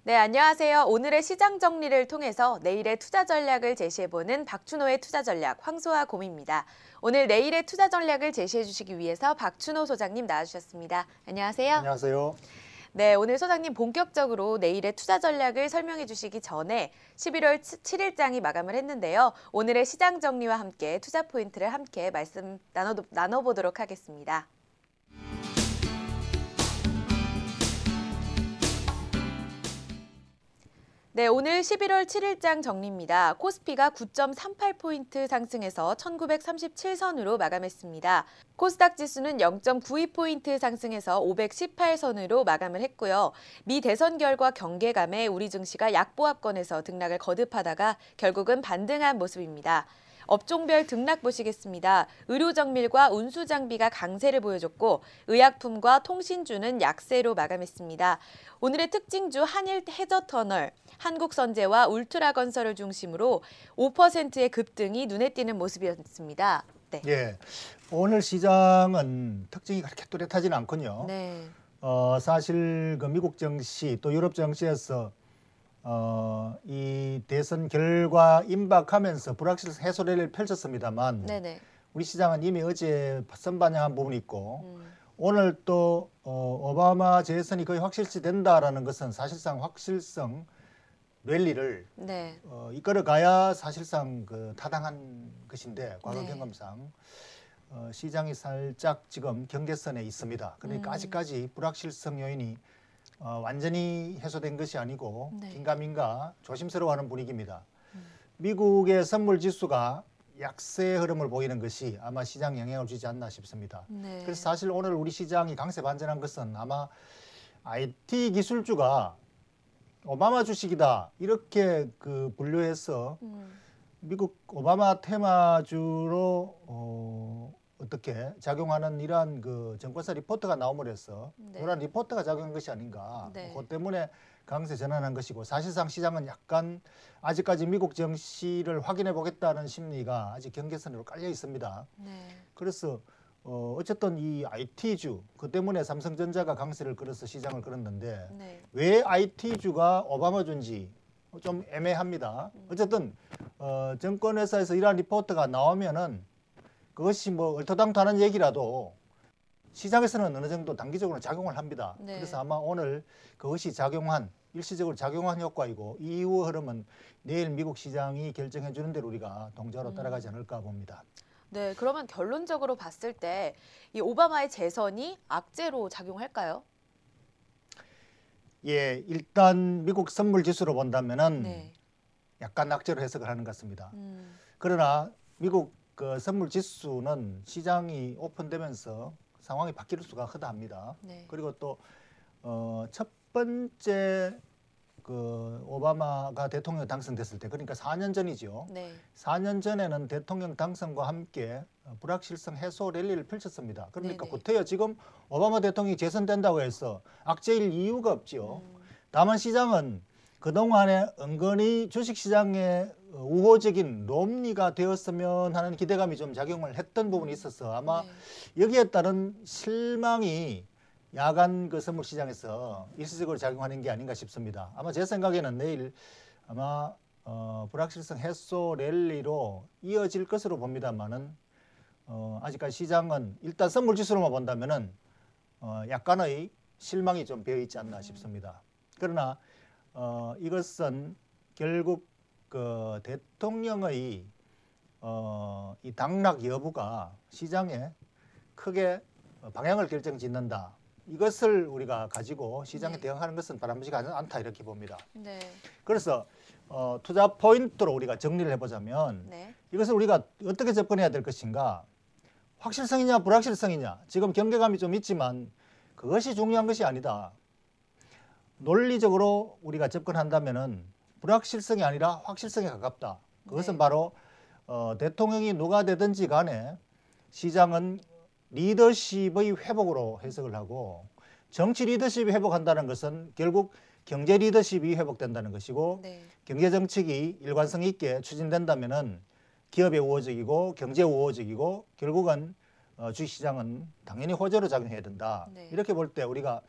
네, 안녕하세요. 오늘의 시장 정리를 통해서 내일의 투자 전략을 제시해보는 박춘호의 투자 전략 황소와 곰입니다. 오늘 내일의 투자 전략을 제시해 주시기 위해서 박춘호 소장님 나와주셨습니다. 안녕하세요. 안녕하세요. 네, 오늘 소장님 본격적으로 내일의 투자 전략을 설명해 주시기 전에 11월 7일장이 마감을 했는데요. 오늘의 시장 정리와 함께 투자 포인트를 함께 말씀 나눠보도록 하겠습니다. 네, 오늘 11월 7일장 정리입니다. 코스피가 9.38포인트 상승해서 1937선으로 마감했습니다. 코스닥 지수는 0.92포인트 상승해서 518선으로 마감을 했고요. 미 대선 결과 경계감에 우리 증시가 약보합권에서 등락을 거듭하다가 결국은 반등한 모습입니다. 업종별 등락 보시겠습니다. 의료정밀과 운수장비가 강세를 보여줬고 의약품과 통신주는 약세로 마감했습니다. 오늘의 특징주 한일해저터널, 한국선제와 울트라건설을 중심으로 5%의 급등이 눈에 띄는 모습이었습니다. 네. 예, 오늘 시장은 특징이 그렇게 뚜렷하지는 않군요. 네. 사실 그 미국 증시 또 유럽 증시에서 이 대선 결과 임박하면서 불확실성 해소를 펼쳤습니다만 네네. 우리 시장은 이미 어제 선반영한 부분이 있고 오늘 또 오바마 재선이 거의 확실시 된다라는 것은 사실상 확실성 랠리를 네. 이끌어가야 사실상 그 타당한 것인데 과거 네. 경험상 시장이 살짝 지금 경계선에 있습니다. 그러니까 아직까지 불확실성 요인이 완전히 해소된 것이 아니고 네. 긴가민가 조심스러워하는 분위기입니다. 미국의 선물 지수가 약세 흐름을 보이는 것이 아마 시장 영향을 주지 않나 싶습니다. 네. 그래서 사실 오늘 우리 시장이 강세 반전한 것은 아마 IT 기술주가 오바마 주식이다 이렇게 그 분류해서 미국 오바마 테마주로 어떻게 작용하는 이러한 그 정권사 리포트가 나옴으로써 네. 그런 리포트가 작용한 것이 아닌가. 네. 그 때문에 강세 전환한 것이고 사실상 시장은 약간 아직까지 미국 증시를 확인해 보겠다는 심리가 아직 경계선으로 깔려 있습니다. 네. 그래서 어쨌든 이 IT주 그 때문에 삼성전자가 강세를 끌어서 시장을 끌었는데 네. 왜 IT주가 오바마주인지 좀 애매합니다. 어쨌든 정권회사에서 이러한 리포트가 나오면은 그것이 뭐 얼토당토하는 얘기라도 시장에서는 어느 정도 단기적으로 작용을 합니다. 네. 그래서 아마 오늘 그것이 작용한 일시적으로 작용한 효과이고 이 이후 흐름은 내일 미국 시장이 결정해 주는 대로 우리가 동조로 따라가지 않을까 봅니다. 네, 그러면 결론적으로 봤을 때 이 오바마의 재선이 악재로 작용할까요? 예, 일단 미국 선물 지수로 본다면은 네. 약간 악재로 해석을 하는 것 같습니다. 그러나 미국 그 선물 지수는 시장이 오픈되면서 상황이 바뀔 수가 크다합니다. 네. 그리고 또 첫 번째 그 오바마가 대통령 당선됐을 때 그러니까 4년 전이죠. 네. 4년 전에는 대통령 당선과 함께 불확실성 해소 랠리를 펼쳤습니다. 그러니까 네네. 구태여 지금 오바마 대통령이 재선된다고 해서 악재일 이유가 없지요. 다만 시장은 그동안에 은근히 주식시장에 우호적인 롬니가 되었으면 하는 기대감이 좀 작용을 했던 부분이 있어서 아마 네. 여기에 따른 실망이 야간 그 선물 시장에서 일시적으로 작용하는 게 아닌가 싶습니다. 아마 제 생각에는 내일 아마 불확실성 해소 랠리로 이어질 것으로 봅니다만은 아직까지 시장은 일단 선물 지수로만 본다면은 약간의 실망이 좀 배어 있지 않나 싶습니다. 그러나 이것은 결국 그 대통령의 이 당락 여부가 시장에 크게 방향을 결정짓는다. 이것을 우리가 가지고 시장에 네. 대응하는 것은 바람직하지 않다 이렇게 봅니다. 네. 그래서 투자 포인트로 우리가 정리를 해보자면 네. 이것을 우리가 어떻게 접근해야 될 것인가. 확실성이냐 불확실성이냐. 지금 경계감이 좀 있지만 그것이 중요한 것이 아니다. 논리적으로 우리가 접근한다면은 불확실성이 아니라 확실성에 가깝다. 그것은 네. 바로 대통령이 누가 되든지 간에 시장은 리더십의 회복으로 해석을 하고 정치 리더십이 회복한다는 것은 결국 경제 리더십이 회복된다는 것이고 네. 경제 정책이 일관성 있게 추진된다면은 기업의 우호적이고 경제 우호적이고 결국은 주식시장은 당연히 호재로 작용해야 된다. 네. 이렇게 볼 때 우리가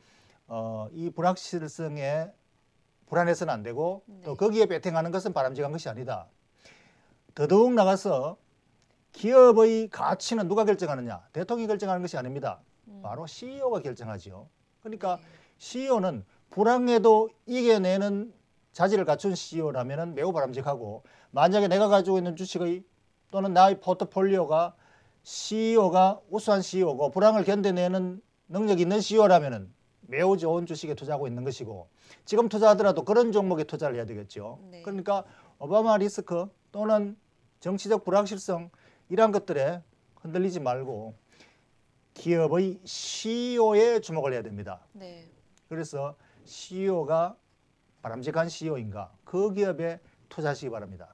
이 불확실성에 불안해서는 안 되고 또 네. 거기에 베팅하는 것은 바람직한 것이 아니다. 더더욱 나가서 기업의 가치는 누가 결정하느냐? 대통령이 결정하는 것이 아닙니다. 바로 CEO가 결정하죠. 그러니까 네. CEO는 불황에도 이겨내는 자질을 갖춘 CEO라면 매우 바람직하고, 만약에 내가 가지고 있는 주식의 또는 나의 포트폴리오가 CEO가 우수한 CEO고 불황을 견뎌내는 능력이 있는 CEO라면 매우 좋은 주식에 투자하고 있는 것이고, 지금 투자하더라도 그런 종목에 투자를 해야 되겠죠. 네. 그러니까 오바마 리스크 또는 정치적 불확실성 이러한 것들에 흔들리지 말고 기업의 CEO에 주목을 해야 됩니다. 네. 그래서 CEO가 바람직한 CEO인가, 그 기업에 투자하시기 바랍니다.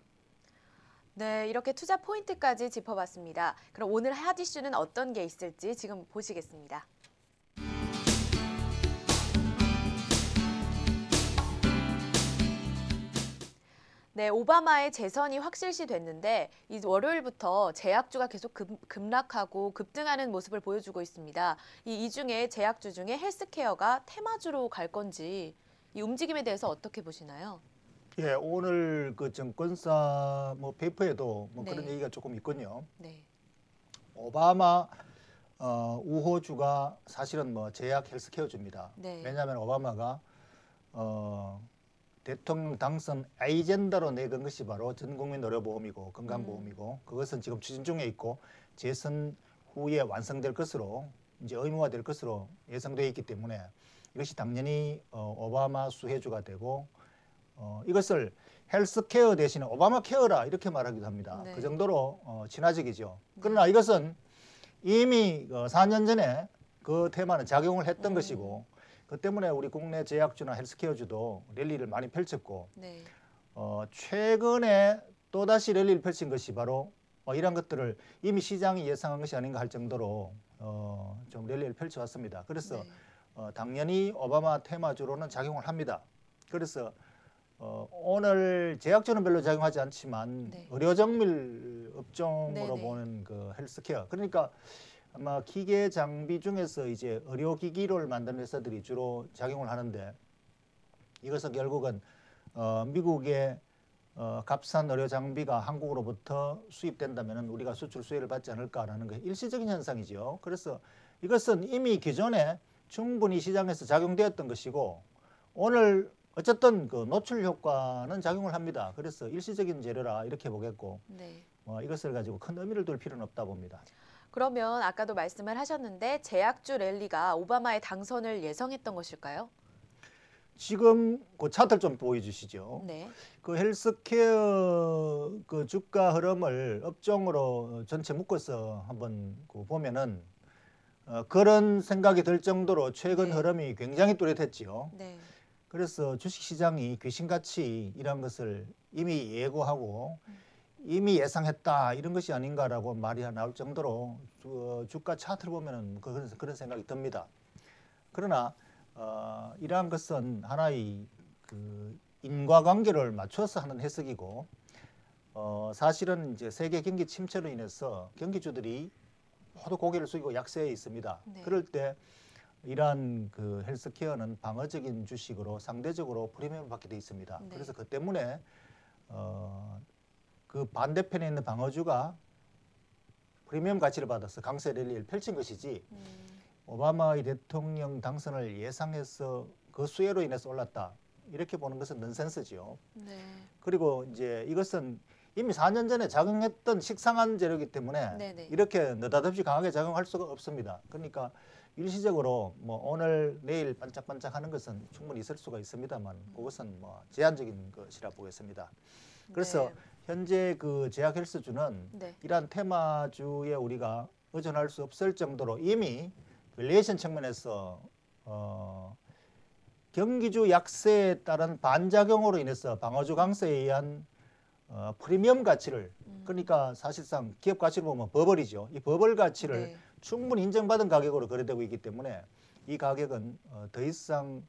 네, 이렇게 투자 포인트까지 짚어봤습니다. 그럼 오늘 핫 이슈는 어떤 게 있을지 지금 보시겠습니다. 네, 오바마의 재선이 확실시 됐는데 이 월요일부터 제약주가 계속 급락하고 급등하는 모습을 보여주고 있습니다. 이 중에 제약주 중에 헬스케어가 테마주로 갈 건지 이 움직임에 대해서 어떻게 보시나요? 예, 오늘 그 증권사 뭐 페이퍼에도 뭐 네. 그런 얘기가 조금 있군요. 네. 오바마 우호주가 사실은 뭐 제약 헬스케어주입니다. 네. 왜냐하면 오바마가 대통령 당선 아젠다로 내건 것이 바로 전국민 의료보험이고 건강보험이고, 그것은 지금 추진 중에 있고 재선 후에 완성될 것으로 이제 의무화될 것으로 예상되어 있기 때문에 이것이 당연히 오바마 수혜주가 되고, 이것을 헬스케어 대신에 오바마 케어라 이렇게 말하기도 합니다. 네. 그 정도로 친화적이죠. 그러나 이것은 이미 4년 전에 그 테마는 작용을 했던 것이고, 그 때문에 우리 국내 제약주나 헬스케어주도 랠리를 많이 펼쳤고, 네. 최근에 또다시 랠리를 펼친 것이 바로 이런 것들을 이미 시장이 예상한 것이 아닌가 할 정도로 좀 랠리를 펼쳐왔습니다. 그래서 네. 당연히 오바마 테마주로는 작용을 합니다. 그래서 오늘 제약주는 별로 작용하지 않지만 네. 의료정밀 업종으로 네네. 보는 그 헬스케어, 그러니까 아마 기계 장비 중에서 이제 의료기기를 만드는 회사들이 주로 작용을 하는데, 이것은 결국은 미국의 값싼 의료 장비가 한국으로부터 수입된다면 우리가 수출 수혜를 받지 않을까라는 게 일시적인 현상이죠. 그래서 이것은 이미 기존에 충분히 시장에서 작용되었던 것이고, 오늘 어쨌든 그 노출 효과는 작용을 합니다. 그래서 일시적인 재료라 이렇게 보겠고, 네. 이것을 가지고 큰 의미를 둘 필요는 없다 봅니다. 그러면 아까도 말씀을 하셨는데 제약주 랠리가 오바마의 당선을 예상했던 것일까요? 지금 그 차트를 좀 보여주시죠. 네. 그 헬스케어 그 주가 흐름을 업종으로 전체 묶어서 한번 그 보면은 그런 생각이 들 정도로 최근 네. 흐름이 굉장히 뚜렷했지요. 네. 그래서 주식시장이 귀신같이 이런 것을 이미 예고하고 이미 예상했다 이런 것이 아닌가라고 말이 나올 정도로 주가 차트를 보면은 그런 생각이 듭니다. 그러나 이러한 것은 하나의 그 인과관계를 맞춰서 하는 해석이고, 사실은 이제 세계 경기 침체로 인해서 경기주들이 모두 고개를 숙이고 약세에 있습니다. 네. 그럴 때 이러한 그 헬스케어는 방어적인 주식으로 상대적으로 프리미엄을 받게 돼 있습니다. 네. 그래서 그 때문에 그 반대편에 있는 방어주가 프리미엄 가치를 받아서 강세 랠리를 펼친 것이지, 오바마의 대통령 당선을 예상해서 그 수혜로 인해서 올랐다 이렇게 보는 것은 넌센스지요. 네. 그리고 이제 이것은 이미 4년 전에 작용했던 식상한 재료이기 때문에 네네. 이렇게 느닷없이 강하게 작용할 수가 없습니다. 그러니까 일시적으로 뭐 오늘 내일 반짝반짝하는 것은 충분히 있을 수가 있습니다만 그것은 뭐 제한적인 것이라 보겠습니다. 그래서 네. 현재 그 제약 헬스주는 네. 이러한 테마주에 우리가 의존할 수 없을 정도로 이미 밸류에이션 측면에서 경기주 약세에 따른 반작용으로 인해서 방어주 강세에 의한 프리미엄 가치를, 그러니까 사실상 기업 가치를 보면 버블이죠. 이 버블 가치를 네. 충분히 인정받은 가격으로 거래되고 있기 때문에 이 가격은 더 이상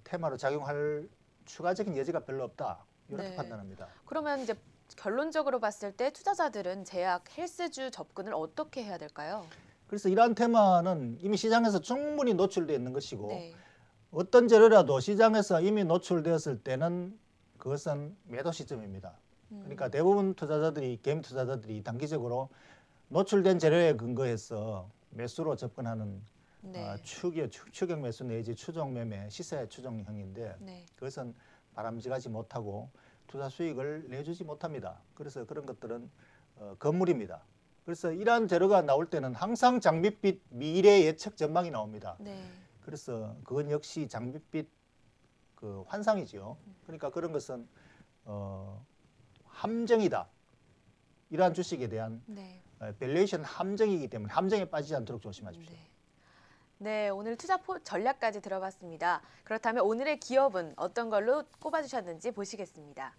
테마로 작용할 추가적인 여지가 별로 없다 이렇게 네. 판단합니다. 그러면 이제 결론적으로 봤을 때 투자자들은 제약 헬스주 접근을 어떻게 해야 될까요? 그래서 이러한 테마는 이미 시장에서 충분히 노출되어 있는 것이고, 네. 어떤 재료라도 시장에서 이미 노출되었을 때는 그것은 매도 시점입니다. 그러니까 대부분 투자자들이 개인 투자자들이 단기적으로 노출된 재료에 근거해서 매수로 접근하는 네. 추격 매수 내지 추종 매매, 시세 추종형인데 네. 그것은 바람직하지 못하고 투자 수익을 내주지 못합니다. 그래서 그런 것들은 건물입니다. 그래서 이러한 재료가 나올 때는 항상 장밋빛 미래 예측 전망이 나옵니다. 네. 그래서 그건 역시 장밋빛 그 환상이죠. 그러니까 그런 것은 함정이다. 이러한 주식에 대한 네. 밸류에이션 함정이기 때문에 함정에 빠지지 않도록 조심하십시오. 네. 네, 오늘 투자 전략까지 들어봤습니다. 그렇다면 오늘의 기업은 어떤 걸로 꼽아주셨는지 보시겠습니다.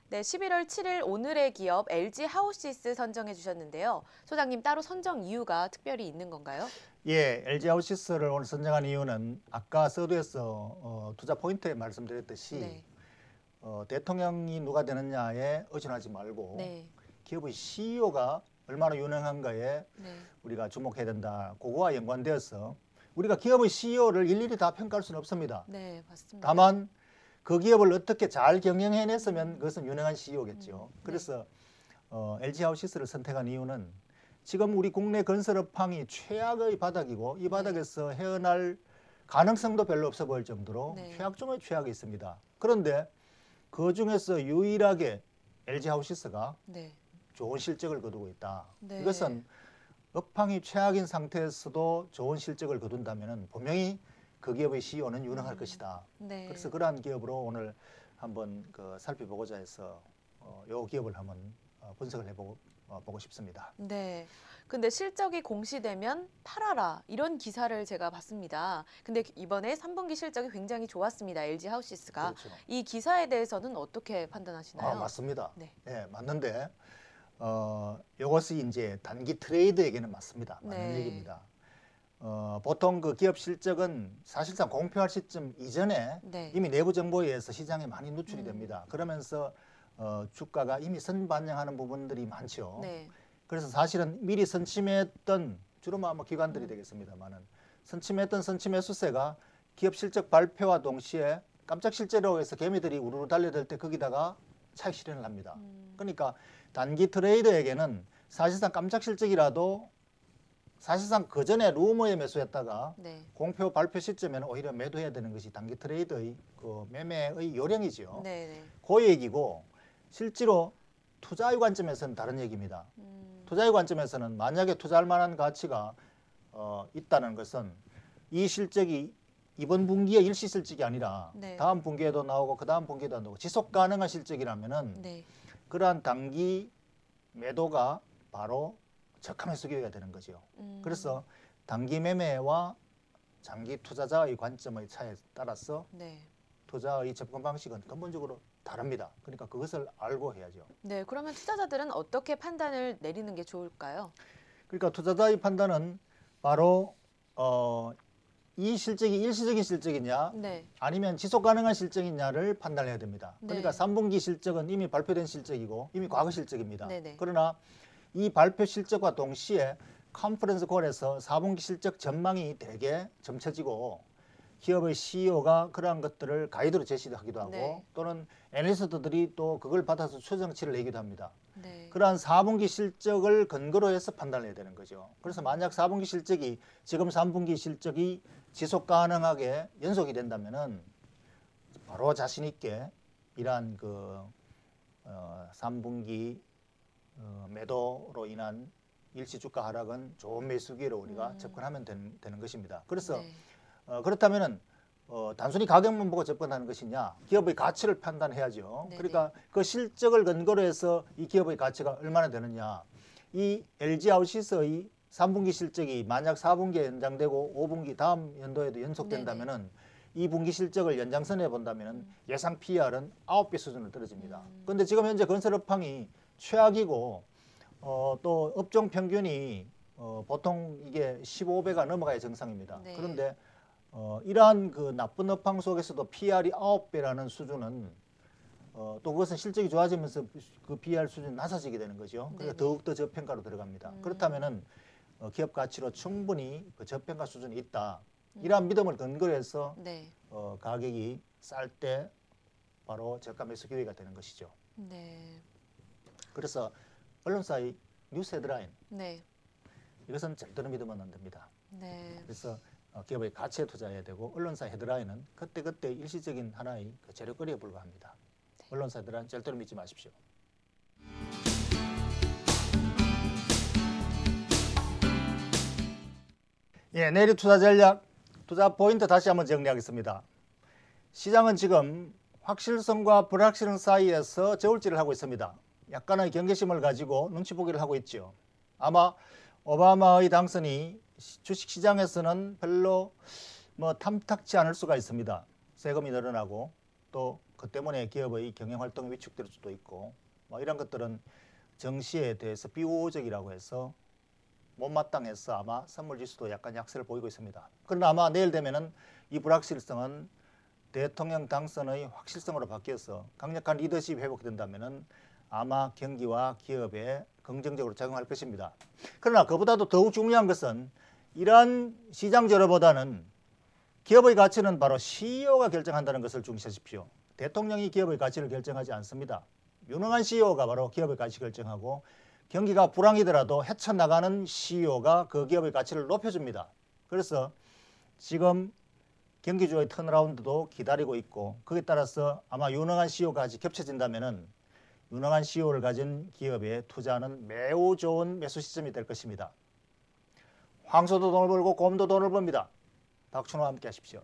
네, 11월 7일 오늘의 기업 LG 하우시스 선정해 주셨는데요. 소장님 따로 선정 이유가 특별히 있는 건가요? 예, LG 하우시스를 오늘 선정한 이유는 아까 서두에서 투자 포인트에 말씀드렸듯이 네. 대통령이 누가 되느냐에 의존하지 말고 네. 기업의 CEO가 얼마나 유능한가에 네. 우리가 주목해야 된다. 그거와 연관되어서 우리가 기업의 CEO를 일일이 다 평가할 수는 없습니다. 네, 맞습니다. 다만 그 기업을 어떻게 잘 경영해냈으면 그것은 유능한 CEO겠죠. 그래서 LG 하우시스를 선택한 이유는 지금 우리 국내 건설업황이 최악의 바닥이고 이 바닥에서 헤어날 가능성도 별로 없어 보일 정도로 네. 최악 중의 최악이 있습니다. 그런데 그 중에서 유일하게 LG 하우시스가 네. 좋은 실적을 거두고 있다. 네. 이것은 업황이 최악인 상태에서도 좋은 실적을 거둔다면 분명히 그 기업의 CEO는 유능할 것이다. 네. 그래서 그러한 기업으로 오늘 한번 살펴보고자 해서 이 기업을 한번 분석을 해보고 보고 싶습니다. 네. 근데 실적이 공시되면 팔아라 이런 기사를 제가 봤습니다. 근데 이번에 3분기 실적이 굉장히 좋았습니다. LG 하우시스가. 그렇죠. 이 기사에 대해서는 어떻게 판단하시나요? 맞습니다. 네. 네, 맞는데 이것이 이제 단기 트레이드에게는 맞습니다. 맞는 네. 얘기입니다. 보통 그 기업 실적은 사실상 공표할 시점 이전에 네. 이미 내부 정보에 의해서 시장에 많이 누출이 됩니다. 그러면서 주가가 이미 선반영하는 부분들이 많죠. 네. 그래서 사실은 미리 선침했던 주로 아마 기관들이 되겠습니다만은 선침했던 선침 매수세가 기업 실적 발표와 동시에 깜짝 실제로 해서 개미들이 우르르 달려들 때 거기다가 차익 실현을 합니다. 그러니까 단기 트레이더에게는 사실상 깜짝 실적이라도 사실상 그 전에 루머에 매수했다가 네. 공표 발표 시점에는 오히려 매도해야 되는 것이 단기 트레이더의 그 매매의 요령이죠. 네. 네. 그 얘기고 실제로 투자의 관점에서는 다른 얘기입니다. 투자의 관점에서는 만약에 투자할 만한 가치가 있다는 것은 이 실적이 이번 분기에 일시 실적이 아니라 네. 다음 분기에도 나오고 그 다음 분기에도 나오고 지속 가능한 실적이라면은 네. 그러한 단기 매도가 바로 적합 매수 기회가 되는 거죠. 그래서 단기 매매와 장기 투자자의 관점의 차이에 따라서 네. 투자의 접근 방식은 근본적으로 다릅니다. 그러니까 그것을 알고 해야죠. 네. 그러면 투자자들은 어떻게 판단을 내리는 게 좋을까요? 그러니까 투자자의 판단은 바로 이 실적이 일시적인 실적이냐 네. 아니면 지속 가능한 실적이냐를 판단해야 됩니다. 네. 그러니까 3분기 실적은 이미 발표된 실적이고 이미 과거 실적입니다. 네네. 그러나 이 발표 실적과 동시에 컨퍼런스 콜에서 4분기 실적 전망이 되게 점쳐지고 기업의 CEO가 그러한 것들을 가이드로 제시하기도 하고 네. 또는 애널리스트들이 또 그걸 받아서 추정치를 내기도 합니다. 네. 그러한 4분기 실적을 근거로 해서 판단을 해야 되는 거죠. 그래서 만약 4분기 실적이 지금 3분기 실적이 지속 가능하게 연속이 된다면은 바로 자신 있게 이러한 그 3분기 매도로 인한 일시 주가 하락은 좋은 매수 기회로 우리가 접근하면 되는 것입니다. 그래서 네. 그렇다면은 단순히 가격만 보고 접근하는 것이냐 기업의 가치를 판단해야죠. 네네. 그러니까 그 실적을 근거로 해서 이 기업의 가치가 얼마나 되느냐. 이 LG 하우시스의 3분기 실적이 만약 4분기에 연장되고 5분기 다음 연도에도 연속된다면은 이 분기 실적을 연장선에 본다면은 예상 PR은 9배 수준으로 떨어집니다. 그런데 지금 현재 건설업황이 최악이고 또 업종 평균이 보통 이게 15배가 넘어가야 정상입니다. 네. 그런데 이러한 그 나쁜 업황 속에서도 PR이 9배라는 수준은 또 그것은 실적이 좋아지면서 그 PER 수준이 낮아지게 되는 거죠. 그러니까 네네. 더욱더 저평가로 들어갑니다. 그렇다면은 기업 가치로 충분히 그 저평가 수준이 있다. 이러한 믿음을 근거로 해서 네. 가격이 쌀 때 바로 저가 매수 기회가 되는 것이죠. 네. 그래서 언론사의 뉴스 헤드라인 네. 이것은 절대로 믿으면 안 됩니다. 네. 그래서 기업의 가치에 투자해야 되고 언론사 헤드라인은 그때그때 일시적인 하나의 그 재료거리에 불과합니다. 언론사 헤드라인 절대로 믿지 마십시오. 예, 내일의 투자 전략, 투자 포인트 다시 한번 정리하겠습니다. 시장은 지금 확실성과 불확실성 사이에서 저울질을 하고 있습니다. 약간의 경계심을 가지고 눈치 보기를 하고 있죠. 아마 오바마의 당선이 주식시장에서는 별로 탐탁치 않을 수가 있습니다. 세금이 늘어나고 또 그 때문에 기업의 경영활동이 위축될 수도 있고 이런 것들은 정시에 대해서 비우호적이라고 해서 못마땅해서 아마 선물지수도 약간 약세를 보이고 있습니다. 그러나 아마 내일 되면은 이 불확실성은 대통령 당선의 확실성으로 바뀌어서 강력한 리더십이 회복된다면은 아마 경기와 기업에 긍정적으로 작용할 것입니다. 그러나 그보다도 더욱 중요한 것은 이러한 시장 저로보다는 기업의 가치는 바로 CEO가 결정한다는 것을 중시하십시오. 대통령이 기업의 가치를 결정하지 않습니다. 유능한 CEO가 바로 기업의 가치 결정하고 경기가 불황이더라도 헤쳐나가는 CEO가 그 기업의 가치를 높여줍니다. 그래서 지금 경기주의 턴어라운드도 기다리고 있고 거기에 따라서 아마 유능한 CEO가 같이 겹쳐진다면은 유능한 CEO를 가진 기업에 투자하는 매우 좋은 매수 시점이 될 것입니다. 황소도 돈을 벌고 곰도 돈을 법니다. 박춘호와 함께 하십시오.